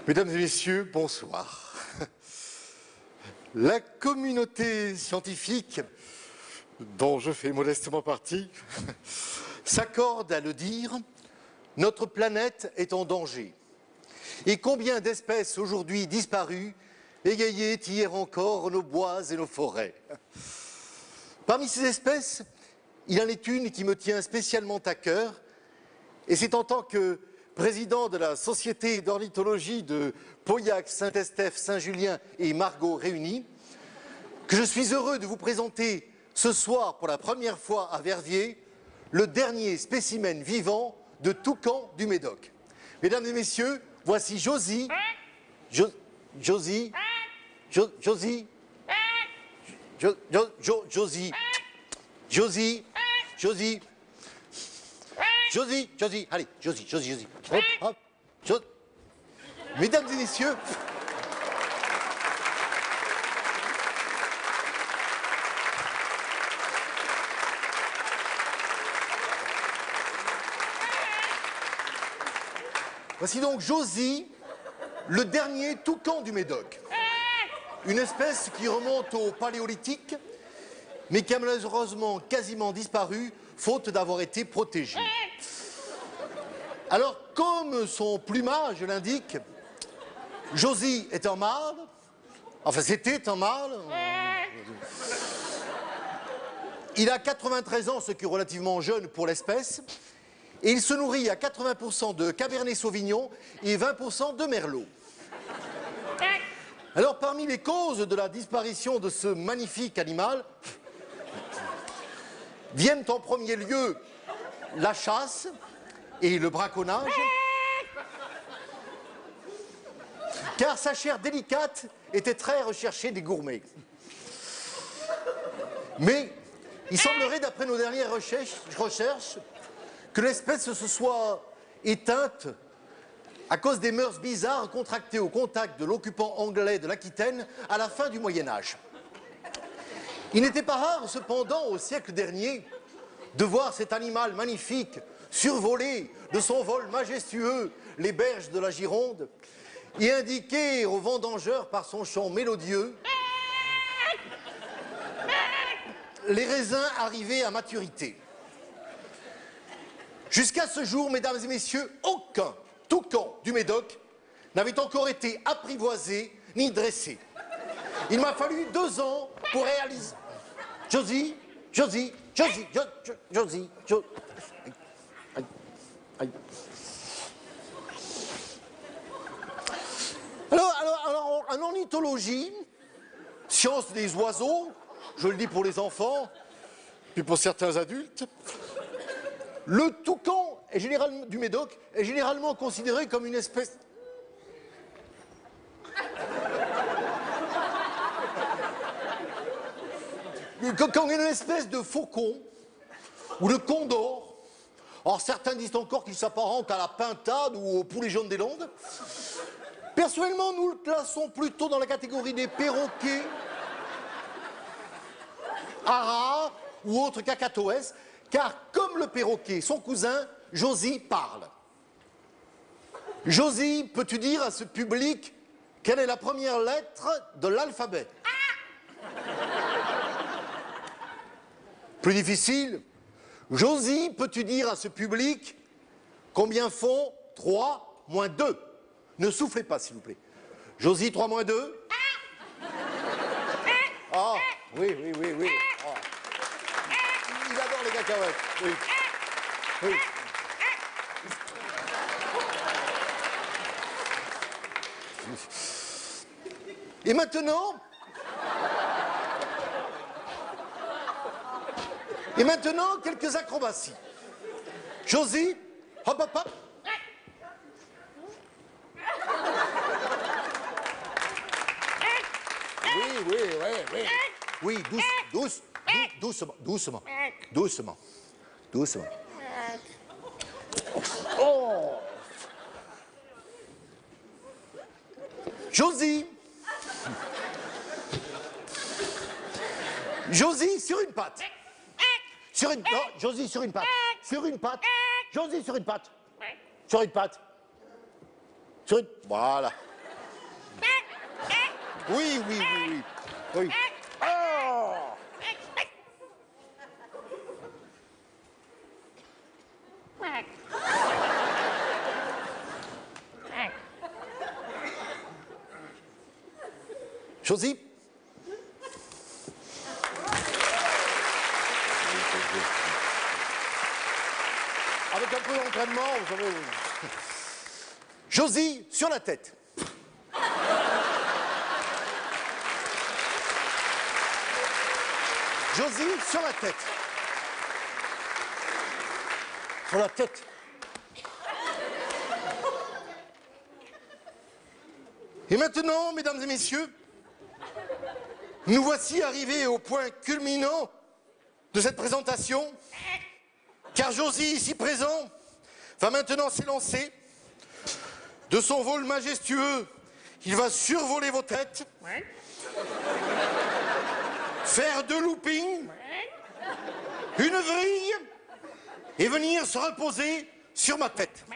Mesdames et messieurs, bonsoir. La communauté scientifique, dont je fais modestement partie, s'accorde à le dire, notre planète est en danger. Et combien d'espèces aujourd'hui disparues égayaient hier encore nos bois et nos forêts. Parmi ces espèces, il en est une qui me tient spécialement à cœur, et c'est en tant que président de la Société d'ornithologie de Pauillac, Saint-Estèphe, Saint-Julien et Margaux réunis, que je suis heureux de vous présenter ce soir pour la première fois à Verviers le dernier spécimen vivant de toucan du Médoc. Mesdames et messieurs, voici Josie. Josie. Josie. Josie, allez, Josie. Hop, hop. Mesdames et messieurs, voici donc Josie, le dernier toucan du Médoc. Une espèce qui remonte au Paléolithique, mais qui a malheureusement quasiment disparu, faute d'avoir été protégée. Alors, comme son plumage l'indique, Josie est un mâle, enfin c'était un mâle. Il a 93 ans, ce qui est relativement jeune pour l'espèce, et il se nourrit à 80% de Cabernet Sauvignon et 20% de Merlot. Alors, parmi les causes de la disparition de ce magnifique animal, viennent en premier lieu la chasse et le braconnage, car sa chair délicate était très recherchée des gourmets. Mais il semblerait, d'après nos dernières recherches, que l'espèce se soit éteinte à cause des mœurs bizarres contractées au contact de l'occupant anglais de l'Aquitaine à la fin du Moyen-Âge. Il n'était pas rare, cependant, au siècle dernier, de voir cet animal magnifique survoler de son vol majestueux les berges de la Gironde et indiquer aux vendangeurs par son chant mélodieux les raisins arrivés à maturité. Jusqu'à ce jour, mesdames et messieurs, aucun toucan du Médoc n'avait encore été apprivoisé ni dressé. Il m'a fallu 2 ans pour réaliser... Josie. Alors, en ornithologie, science des oiseaux, je le dis pour les enfants, puis pour certains adultes, le toucan du Médoc est généralement considéré comme une espèce... Comme une espèce de faucon ou de condor. Or, certains disent encore qu'il s'apparente à la pintade ou au poulet jaune des Landes. Personnellement, nous le classons plutôt dans la catégorie des perroquets, haras ou autres cacatoès, car comme le perroquet, son cousin, Josie parle. Josie, peux-tu dire à ce public quelle est la première lettre de l'alphabet? Plus difficile, Josie, peux-tu dire à ce public combien font 3 moins 2? Ne soufflez pas, s'il vous plaît. Josie, 3 moins 2? Ah, oui. Oh. Il adore les cacahuètes, oui. Et maintenant, quelques acrobaties. Josie, hop, hop, hop. Oui, doucement. Oh. Josie, sur une patte. Josie, sur une patte. Josie, sur une patte. Voilà. Oui, oui, oui, oui. Oui. Oh! Josie? Avec un peu d'entraînement, vous savez. Josie, sur la tête. Josie, sur la tête. Sur la tête. Et maintenant, mesdames et messieurs, nous voici arrivés au point culminant de cette présentation, car Josie, ici présent, va maintenant s'élancer. De son vol majestueux, il va survoler vos têtes, faire deux loopings, une vrille, et venir se reposer sur ma tête.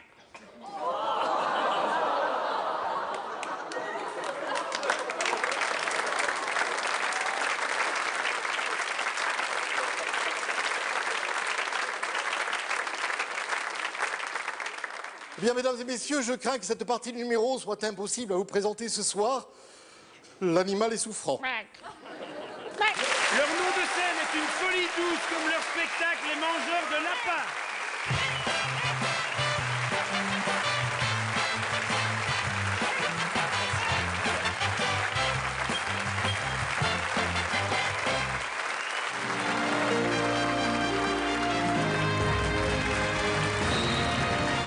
Eh bien, mesdames et messieurs, je crains que cette partie numéro soit impossible à vous présenter ce soir. L'animal est souffrant. Leur nom de scène est une folie douce comme leur spectacle Les Mangeurs de Lapins.